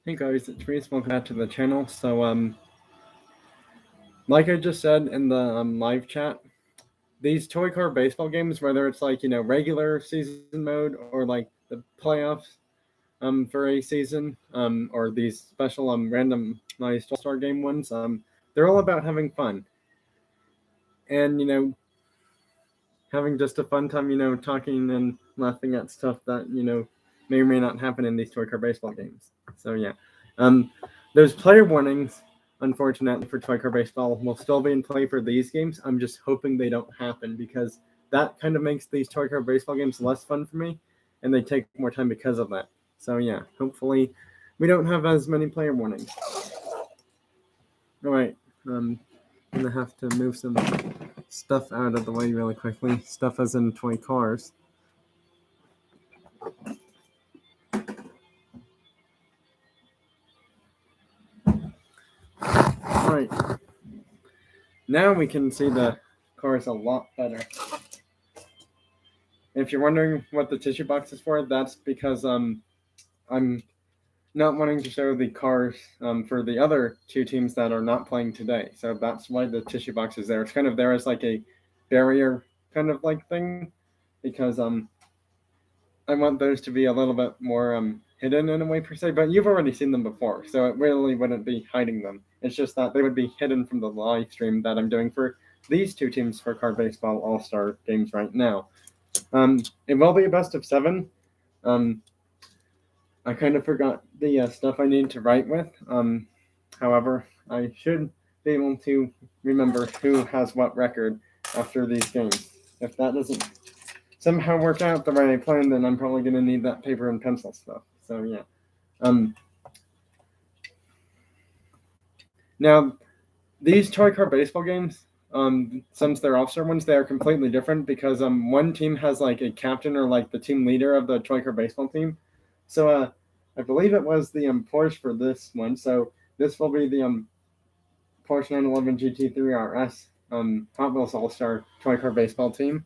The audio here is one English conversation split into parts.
Hey guys, it's Reese. Welcome back to the channel. Like I just said in the live chat, these toy car baseball games, whether it's like regular season mode or like the playoffs for a season or these special randomized All Star game ones, they're all about having fun and having just a fun time, talking and laughing at stuff that may or may not happen in these toy car baseball games. So yeah, um, those player warnings, unfortunately for toy car baseball, will still be in play for these games. I'm just hoping they don't happen because that kind of makes these toy car baseball games less fun for me, and they take more time because of that. So yeah, hopefully we don't have as many player warnings. All right, I'm gonna have to move some stuff out of the way really quickly. Stuff as in toy cars. Alright, now we can see the cars a lot better. If you're wondering what the tissue box is for, that's because I'm not wanting to show the cars for the other two teams that are not playing today. So that's why the tissue box is there. It's kind of there as like a barrier kind of like thing because I want those to be a little bit more hidden in a way per se, but you've already seen them before, so it really wouldn't be hiding them. It's just that they would be hidden from the live stream that I'm doing for these two teams for Card Baseball All Star games right now. It will be a best of seven. Um, I kind of forgot the stuff I need to write with. However, I should be able to remember who has what record after these games. If that doesn't somehow work out the way I planned, then I'm probably going to need that paper and pencil stuff. So yeah. Um, Now these toy car baseball games, since they're officer ones, they are completely different because one team has like a captain or like the team leader of the toy car baseball team. So I believe it was the Porsche for this one. So this will be the Porsche 911 GT3 RS Hot Wheels All Star toy car baseball team,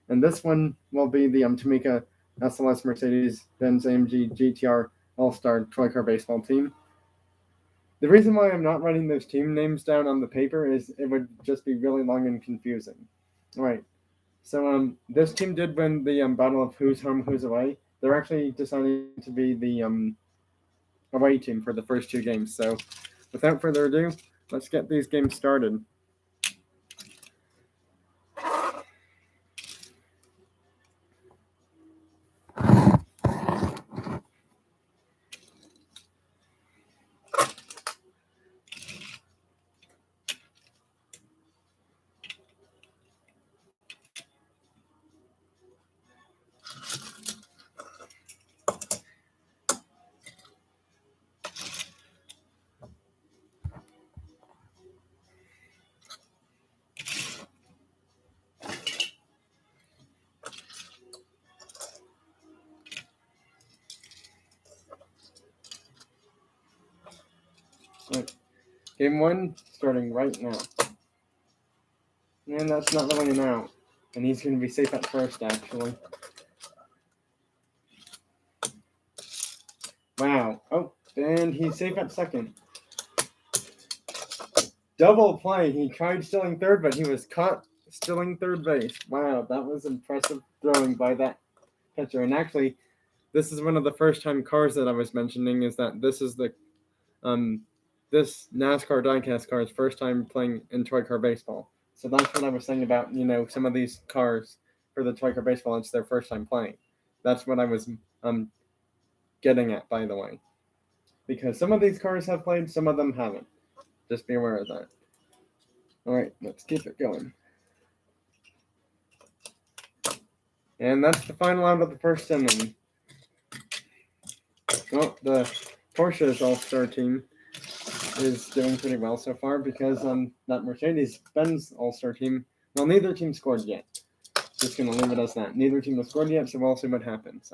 and this one will be the Tamika SLS Mercedes Benz AMG GTR All Star toy car baseball team. The reason why I'm not writing those team names down on the paper is it would just be really long and confusing. All right. So this team did win the battle of who's home, who's away. They're actually deciding to be the away team for the first two games. So without further ado, let's get these games started. Right. Game one starting right now. And that's not really an out. And he's going to be safe at first, actually. Wow. Oh, and he's safe at second. Double play. He tried stealing third, but he was caught stealing third base. Wow, that was impressive throwing by that pitcher. And actually, this is one of the first time cars that I was mentioning. Is that this is the this NASCAR diecast car's first time playing in toy car baseball. So that's what I was saying about some of these cars for the toy car baseball. It's their first time playing. That's what I was getting at, by the way, because some of these cars have played, some of them haven't. Just be aware of that. All right, let's keep it going. And that's the final out of the first inning. Well, the Porsche's All-Star team is doing pretty well so far because that Mercedes-Benz All-Star team, well, neither team scored yet. Just going to leave it as that. Neither team has scored yet, so we'll see what happens.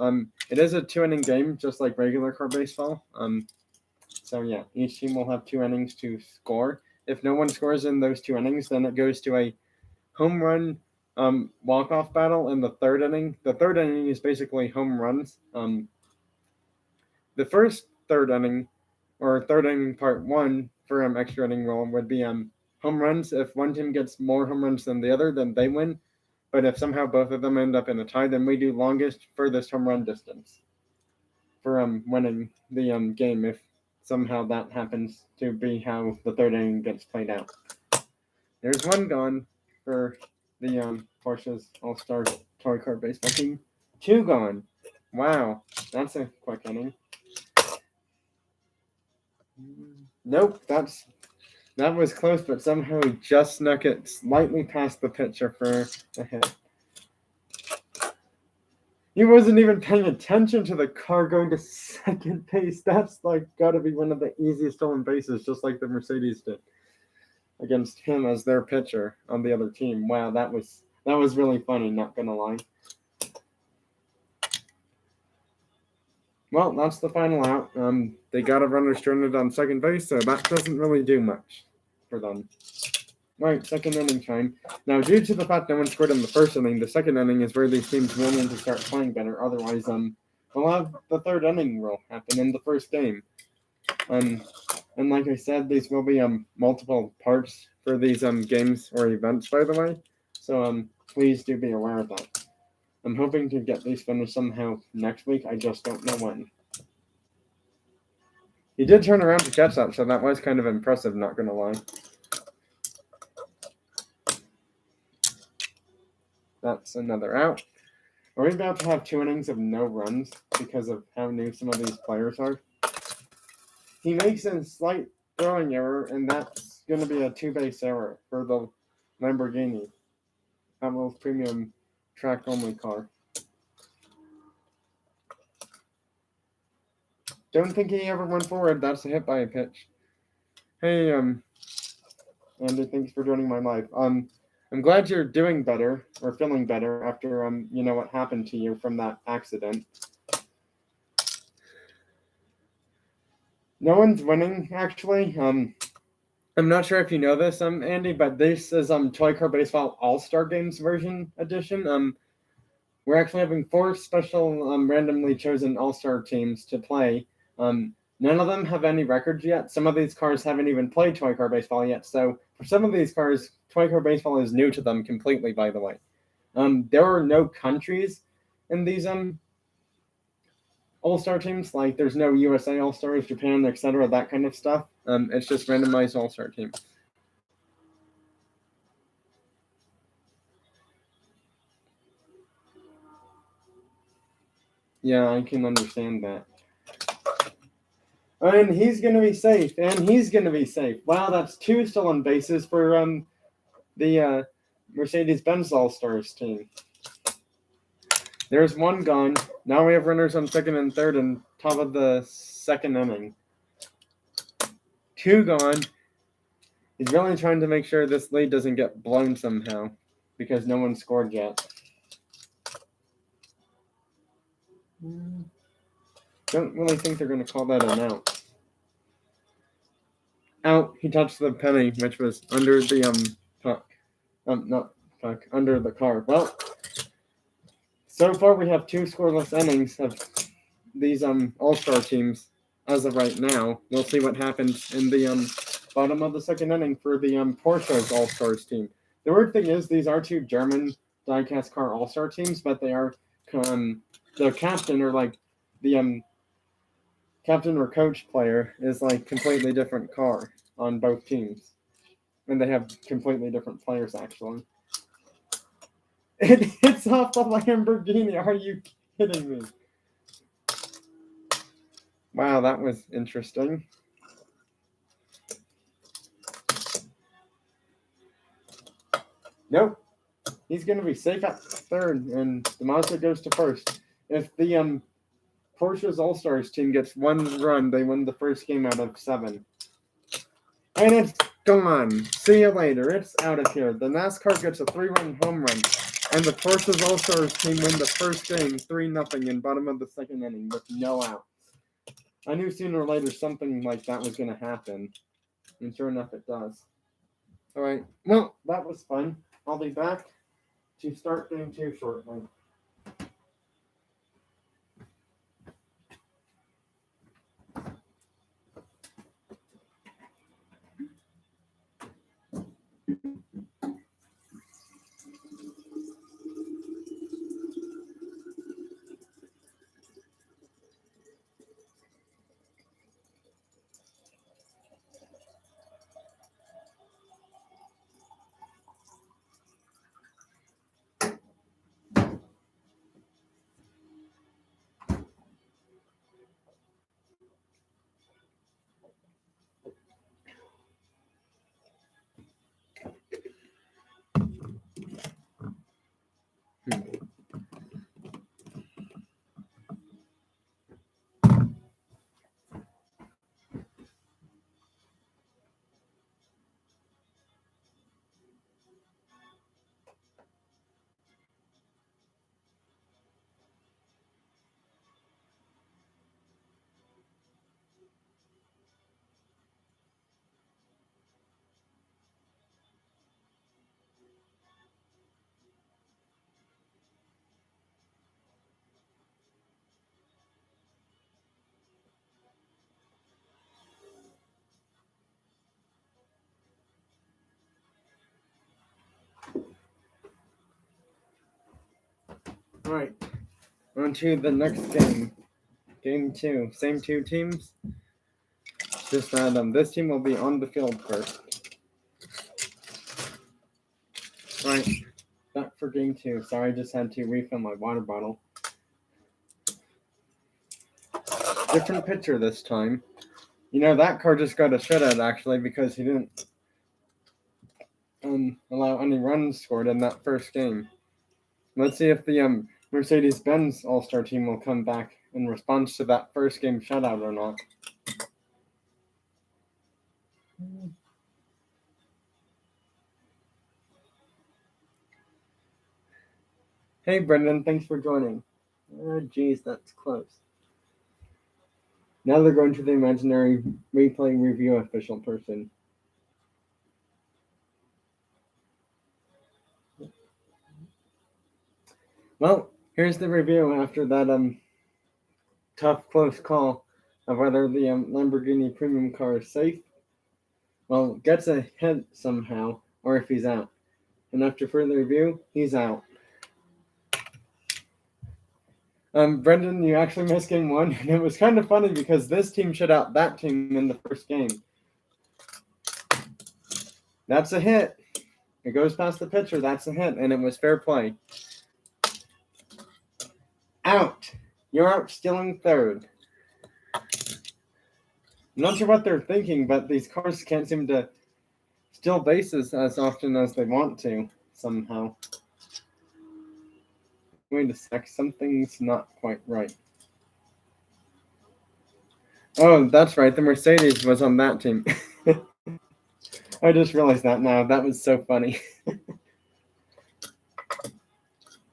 It is a two-inning game, just like regular car baseball. So yeah, each team will have 2 innings to score. If no one scores in those 2 innings, then it goes to a home run walk-off battle in the third inning. The third inning is basically home runs. The first third inning or third inning part 1 for extra inning rule would be home runs. If one team gets more home runs than the other, then they win. But if somehow both of them end up in a tie, then we do longest, furthest home run distance for winning the game. If somehow that happens to be how the third inning gets played out. There's one gone for the Porsche's All-Star Toy Car Baseball team. 2 gone. Wow, that's a quick inning. Nope, that was close, but somehow he just snuck it slightly past the pitcher for a hit. He wasn't even paying attention to the car going to second base. That's got to be one of the easiest stolen bases, just like the Mercedes did against him as their pitcher on the other team. Wow, that was really funny, not gonna lie. Well, that's the final out. They got a runner stranded on second base, so that doesn't really do much for them. Right, second inning time. Now, due to the fact no one scored in the first inning, the second inning is where these teams will need to start playing better. Otherwise, we'll have the third inning rule happen in the first game. And like I said, these will be multiple parts for these games or events, by the way. So please do be aware of that. I'm hoping to get these finished somehow next week. I just don't know when. He did turn around to catch that, so that was kind of impressive, not gonna lie. That's another out. Are we about to have 2 innings of no runs because of how new some of these players are? He makes a slight throwing error, and that's going to be a 2-base error for the Lamborghini. That will premium track only car. Don't think he ever went forward. That's a hit by a pitch. Hey, Andy, thanks for joining my live. I'm glad you're doing better or feeling better after what happened to you from that accident. No one's winning, actually. I'm not sure if you know this, Andy, but this is Toy Car Baseball All-Star Games version edition. We're actually having 4 special randomly chosen All-Star teams to play. None of them have any records yet. Some of these cars haven't even played Toy Car Baseball yet. So for some of these cars, Toy Car Baseball is new to them completely, by the way. There are no countries in these All-Star teams. Like there's no USA All-Stars, Japan, etc., that kind of stuff. It's just randomized All-Star teams. Yeah, I can understand that. And he's going to be safe, and he's going to be safe. Wow, that's 2 stolen bases for the Mercedes-Benz All-Stars team. There's 1 gone. Now we have runners on second and third and top of the second inning. 2 gone. He's really trying to make sure this lead doesn't get blown somehow because no one scored yet. Don't really think they're going to call that an out. Out. He touched the penny, which was under the puck. Not puck, under the car. Well, so far we have 2 scoreless innings of these All-Star teams as of right now. We'll see what happens in the bottom of the second inning for the Porsche's All-Stars team. The weird thing is these are 2 German diecast car All-Star teams, but they are the captain or the captain or coach player is completely different car on both teams. And they have completely different players, actually. It hits off the Lamborghini. Are you kidding me? Wow, that was interesting. Nope. He's going to be safe at third, and the Mazda goes to first. If the Porsche's All-Stars team gets 1 run, they win the first game out of 7. And it's gone. See you later. It's out of here. The NASCAR gets a 3-run home run, and the Porsche's All-Stars team win the first game 3-0 in bottom of the second inning with no outs. I knew sooner or later something like that was going to happen, and sure enough, it does. All right. Well, that was fun. I'll be back to start game 2 shortly. All right, on to the next game. Game 2. Same two teams. Just that this team will be on the field first. All right, back for game 2. Sorry, I just had to refill my water bottle. Different pitcher this time. You know, that car just got a shutout actually because he didn't allow any runs scored in that first game. Let's see if the Mercedes-Benz All-Star team will come back in response to that first game shutout or not. Hey, Brendan, thanks for joining. Oh, geez, that's close. Now they're going to the imaginary replay review official person. Well, here's the review after that tough, close call of whether the Lamborghini premium car is safe. Well, gets a hit somehow, or if he's out. And after further review, he's out. Brendan, you actually missed game 1, and it was kind of funny because this team shut out that team in the first game. That's a hit. It goes past the pitcher. That's a hit, and it was fair play. Out. You're out stealing third. I'm not sure what they're thinking, but these cars can't seem to steal bases as often as they want to, somehow. Wait a sec, something's not quite right. Oh, that's right, the Mercedes was on that team. I just realized that now. That was so funny.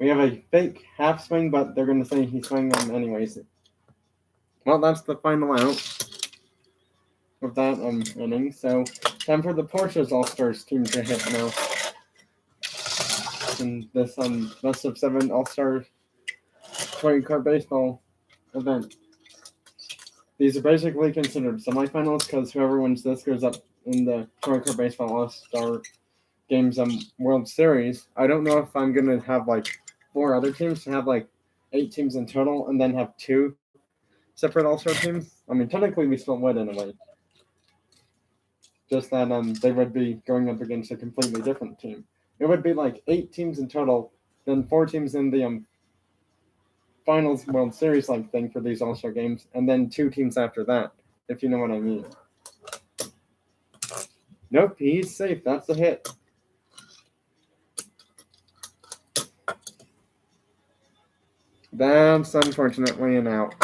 We have a fake half swing, but they're going to say he swung them anyways. Well, that's the final out of that inning. So, time for the Porsche's All-Stars team to hit now. In this best of 7 All-Star Touring Car Baseball event. These are basically considered semifinals because whoever wins this goes up in the Touring Car Baseball All-Star Games World Series. I don't know if I'm going to have like 4 other teams to have like 8 teams in total and then have 2 separate All-Star teams. I mean, technically we still would in a way. Just that they would be going up against a completely different team. It would be like 8 teams in total, then 4 teams in the finals World Series like thing for these All-Star games, and then 2 teams after that, if you know what I mean. Nope, he's safe. That's a hit. That's unfortunately an out.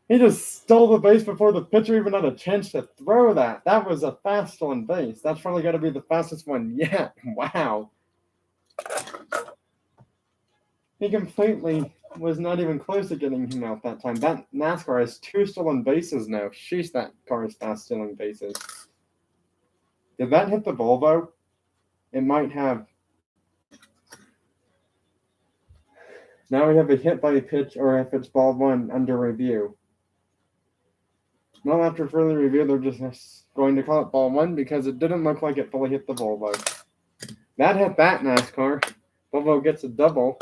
He just stole the base before the pitcher even had a chance to throw that. That was a fast stolen base. That's probably got to be the fastest one yet. Wow. He completely was not even close to getting him out that time. That NASCAR has 2 stolen bases now. Sheesh, that car is fast stealing bases. Did that hit the Volvo? It might have. Now we have a hit by a pitch, or if it's ball 1 under review. Well, after further review, they're just going to call it ball 1 because it didn't look like it fully hit the Volvo. That hit that NASCAR. Volvo gets a double.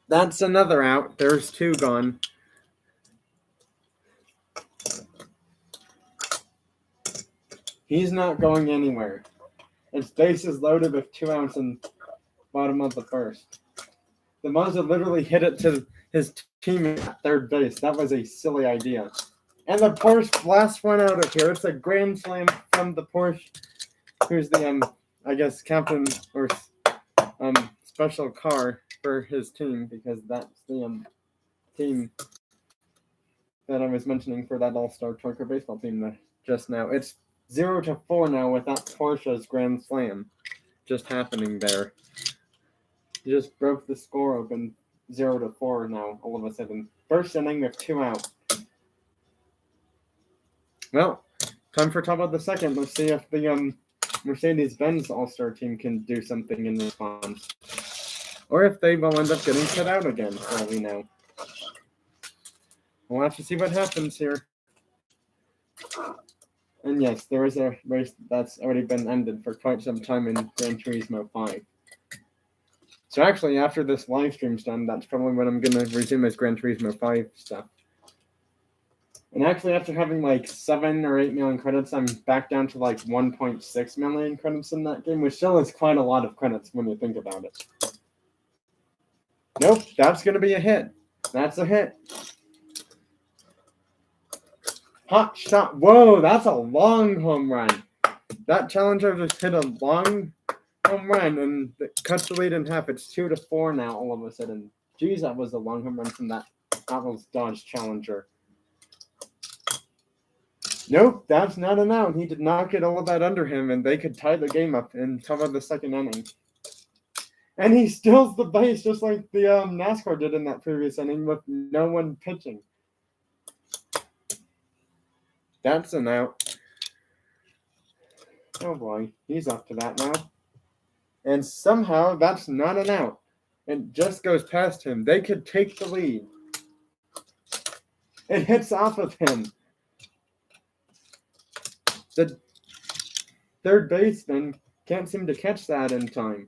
That's another out. There's 2 gone. He's not going anywhere. Its base is loaded with 2 outs in bottom of the first. The Mazda literally hit it to his teammate at third base. That was a silly idea. And the Porsche blasts one out of here. It's a grand slam from the Porsche, who's the I guess captain or special car for his team, because that's the team that I was mentioning for that All-Star Touring Car Baseball team just now. It's 0-4 now with that Porsche's grand slam just happening there. He just broke the score open 0-4 now, all of a sudden. First inning with 2 out. Well, time for top of the second. Let's see if the Mercedes-Benz All-Star team can do something in response. Or if they will end up getting shut out again, for all we know. We'll have to see what happens here. And yes, there is a race that's already been ended for quite some time in Gran Turismo 5. So actually, after this live stream's done, that's probably when I'm going to resume as Gran Turismo 5 stuff. And actually, after having like 7 or 8 million credits, I'm back down to like 1.6 million credits in that game, which still is quite a lot of credits when you think about it. Nope, that's going to be a hit. That's a hit. Hot shot. Whoa, that's a long home run. That challenger just hit a long home run and it cuts the lead in half. It's 2-4 now all of a sudden. Geez, that was a long home run from that Atlas Dodge challenger. Nope, that's not an out. He did not get all of that under him, and they could tie the game up in top of the second inning. And he steals the base just like the NASCAR did in that previous inning with no one pitching. That's an out. Oh boy, he's up to that now. And somehow that's not an out. It just goes past him. They could take the lead. It hits off of him. The third baseman can't seem to catch that in time.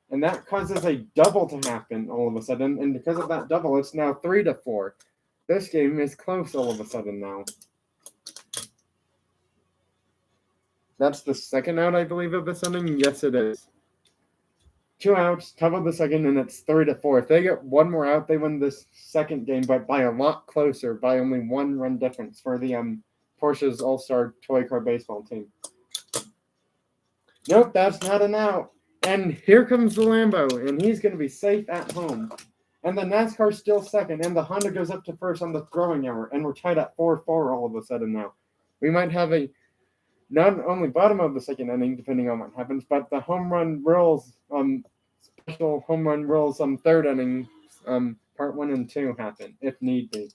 And that causes a double to happen all of a sudden. And because of that double, it's now 3-4. This game is close all of a sudden now. That's the second out, I believe, of this inning. Yes, it is. 2 outs, top of the second, and it's 3-4. If they get one more out, they win this second game, but by a lot closer, by only 1 run difference for the Porsche's All-Star Toy Car Baseball team. Nope, that's not an out. And here comes the Lambo, and he's going to be safe at home. And the NASCAR's still second, and the Honda goes up to first on the throwing error, and we're tied at 4-4 all of a sudden now. We might have a not only bottom of the second inning, depending on what happens, but the home run rules, special home run rules, third inning, part 1 and 2 happen, if need be.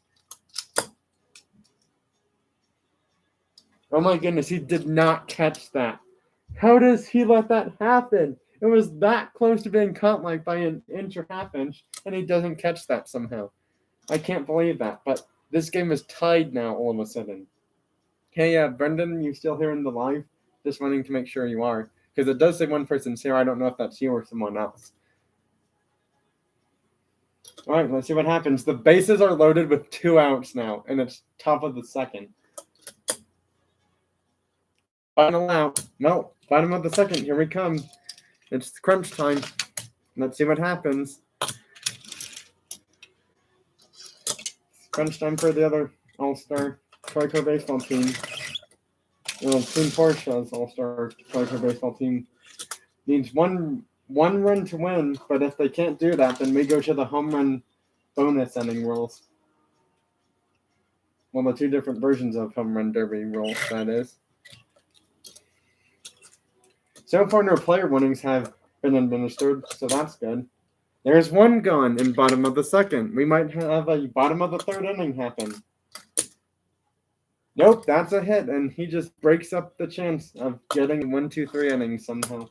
Oh my goodness, he did not catch that. How does he let that happen? It was that close to being caught like by an inch or half inch, and he doesn't catch that somehow. I can't believe that, but this game is tied now all of a sudden. Hey, Brendan, you still here in the live? Just wanting to make sure you are, because it does say one person's here. I don't know if that's you or someone else. All right, let's see what happens. The bases are loaded with 2 outs now, and it's top of the second. Final out. No, bottom of the second. Here we come. It's crunch time. Let's see what happens. Crunch time for the other All-Star Toy Car Baseball team. Team Porsche's All-Star Toy Car Baseball team needs one run to win, but if they can't do that, then we go to the home run bonus inning rules. Well, the 2 different versions of home run derby rules, that is. So far, no player winnings have been administered, so that's good. There's 1 gone in bottom of the second. We might have a bottom of the third inning happen. Nope, that's a hit, and he just breaks up the chance of getting 1, 2, 3 innings somehow.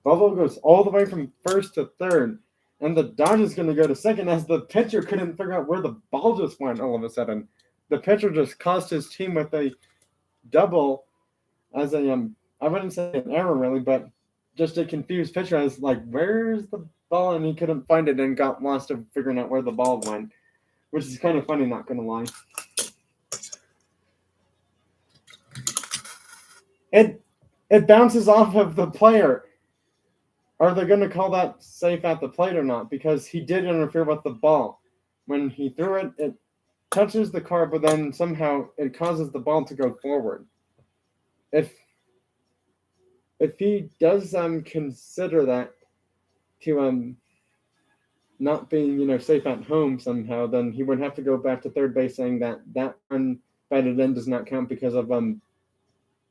Bubble goes all the way from first to third, and the Dodge is going to go to second as the pitcher couldn't figure out where the ball just went all of a sudden. The pitcher just cost his team with a double as a, I wouldn't say an error really, but just a confused pitcher as like, where's the ball? And he couldn't find it and got lost of figuring out where the ball went, which is kind of funny, not going to lie. It bounces off of the player. Are they going to call that safe at the plate or not? Because he did interfere with the ball. When he threw it, it touches the car, but then somehow it causes the ball to go forward. If he does consider that to not being safe at home somehow, then he would have to go back to third base saying that run batted in does not count because of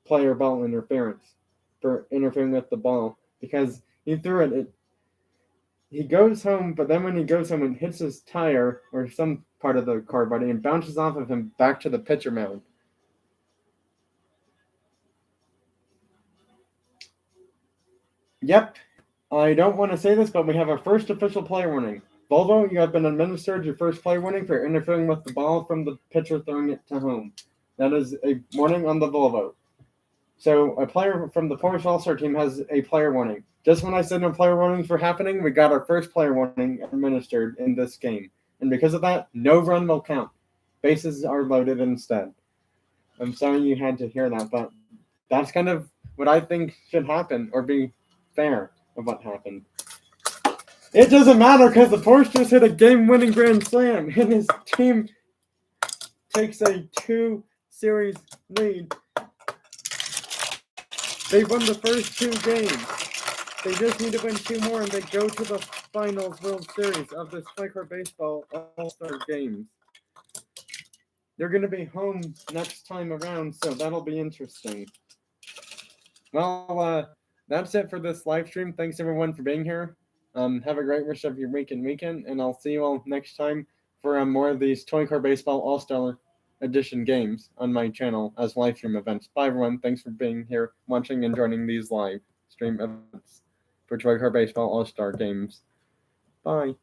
player ball interference for interfering with the ball, because he threw it. He goes home, but then when he goes home, it hits his tire or some part of the car body and bounces off of him back to the pitcher mound. Yep, I don't want to say this, but we have our first official player warning. Volvo, you have been administered your first play warning for interfering with the ball from the pitcher throwing it to home. That is a warning on the Volvo. So a player from the Polish All-Star team has a player warning. Just when I said no player warnings were happening, we got our first player warning administered in this game. And because of that, no run will count. Bases are loaded instead. I'm sorry you had to hear that, but that's kind of what I think should happen or be fair of what happened. It doesn't matter because the Porsche just hit a game-winning grand slam and his team takes a 2-series lead. They won the first 2 games. They just need to win 2 more and they go to the finals World Series of this Toy Car Baseball All-Star Games. They're going to be home next time around, so that'll be interesting. Well, that's it for this live stream. Thanks everyone for being here. Have a great rest of your week and weekend, and I'll see you all next time for more of these Toy Car Baseball All-Star Edition games on my channel as live stream events. Bye everyone. Thanks for being here, watching, and joining these live stream events for Toy Car Baseball All-Star Games. Bye.